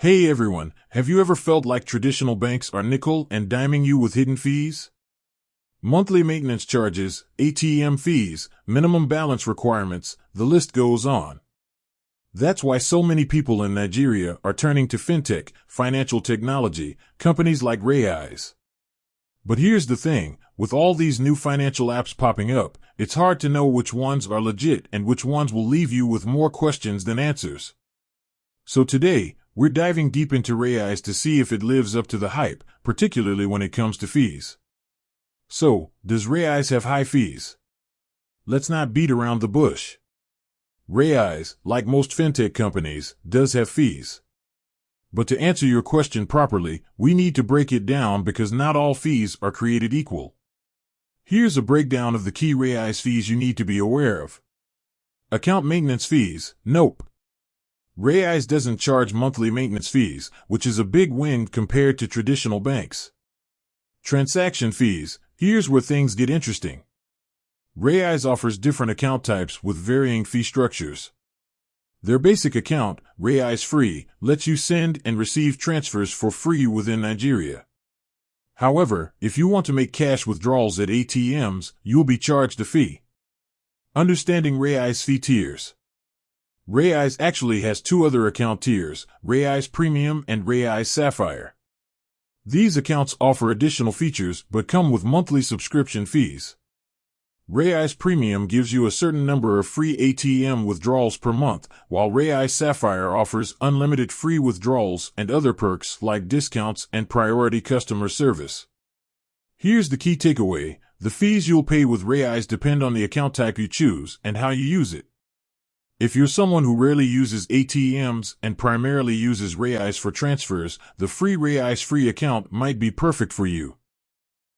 Hey everyone, have you ever felt like traditional banks are nickel and diming you with hidden fees? Monthly maintenance charges, ATM fees, minimum balance requirements, the list goes on. That's why so many people in Nigeria are turning to fintech, financial technology, companies like Raiz. But here's the thing, with all these new financial apps popping up, it's hard to know which ones are legit and which ones will leave you with more questions than answers. So today, we're diving deep into Raiz to see if it lives up to the hype, particularly when it comes to fees. So, does Raiz have high fees? Let's not beat around the bush. Raiz, like most fintech companies, does have fees. But to answer your question properly, we need to break it down because not all fees are created equal. Here's a breakdown of the key Raiz fees you need to be aware of. Account maintenance fees, nope. Raiz doesn't charge monthly maintenance fees, which is a big win compared to traditional banks. Transaction fees, here's where things get interesting. Raiz offers different account types with varying fee structures. Their basic account, Raiz Free, lets you send and receive transfers for free within Nigeria. However, if you want to make cash withdrawals at ATMs, you'll be charged a fee. Understanding Raiz fee tiers. Raiz actually has two other account tiers, Raiz Premium and Raiz Sapphire. These accounts offer additional features but come with monthly subscription fees. Raiz Premium gives you a certain number of free ATM withdrawals per month, while Raiz Sapphire offers unlimited free withdrawals and other perks like discounts and priority customer service. Here's the key takeaway, the fees you'll pay with Raiz depend on the account type you choose and how you use it. If you're someone who rarely uses ATMs and primarily uses Raiz for transfers, the free Raiz Free account might be perfect for you.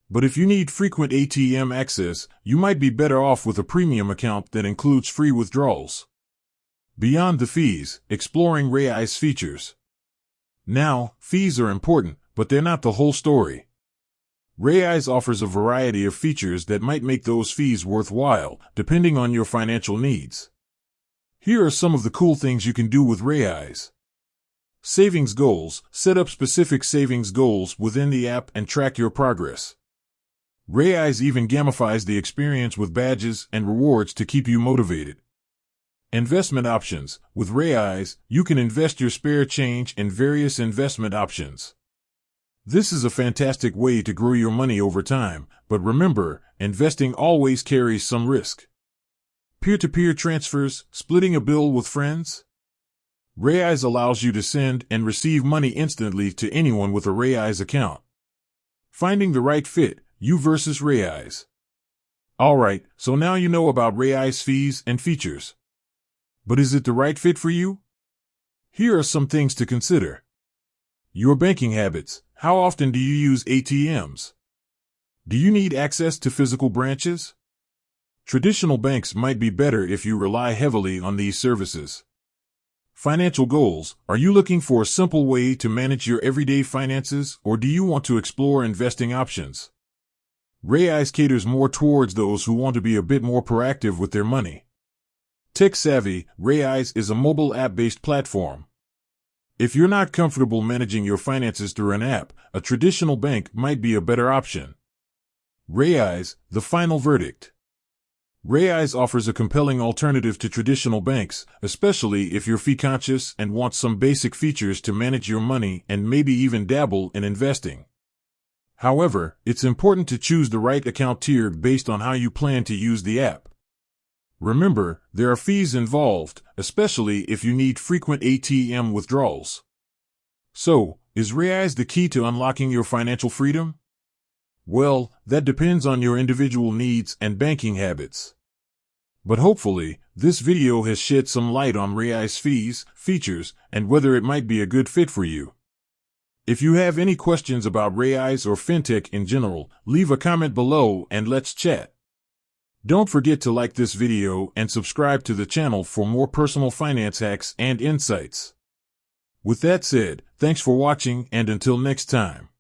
But if you need frequent ATM access, you might be better off with a premium account that includes free withdrawals. Beyond the fees, exploring Raiz features. Now, fees are important, but they're not the whole story. Raiz offers a variety of features that might make those fees worthwhile, depending on your financial needs. Here are some of the cool things you can do with Raiz. Savings goals, set up specific savings goals within the app and track your progress. Raiz even gamifies the experience with badges and rewards to keep you motivated. Investment options. With Raiz, you can invest your spare change in various investment options. This is a fantastic way to grow your money over time, but remember, investing always carries some risk. Peer-to-peer transfers, splitting a bill with friends? Raiz allows you to send and receive money instantly to anyone with a Raiz account. Finding the right fit, you versus Raiz. Alright, so now you know about Raiz fees and features. But is it the right fit for you? Here are some things to consider. Your banking habits. How often do you use ATMs? Do you need access to physical branches? Traditional banks might be better if you rely heavily on these services. Financial goals. Are you looking for a simple way to manage your everyday finances, or do you want to explore investing options? Raiz caters more towards those who want to be a bit more proactive with their money. Tech savvy. Raiz is a mobile app-based platform. If you're not comfortable managing your finances through an app, a traditional bank might be a better option. Raiz, the final verdict. Raiz offers a compelling alternative to traditional banks, especially if you're fee-conscious and want some basic features to manage your money and maybe even dabble in investing. However, it's important to choose the right account tier based on how you plan to use the app. Remember, there are fees involved, especially if you need frequent ATM withdrawals. So, is Raiz the key to unlocking your financial freedom? Well, that depends on your individual needs and banking habits. But hopefully, this video has shed some light on Raiz fees, features, and whether it might be a good fit for you. If you have any questions about Raiz or fintech in general, leave a comment below and let's chat. Don't forget to like this video and subscribe to the channel for more personal finance hacks and insights. With that said, thanks for watching and until next time.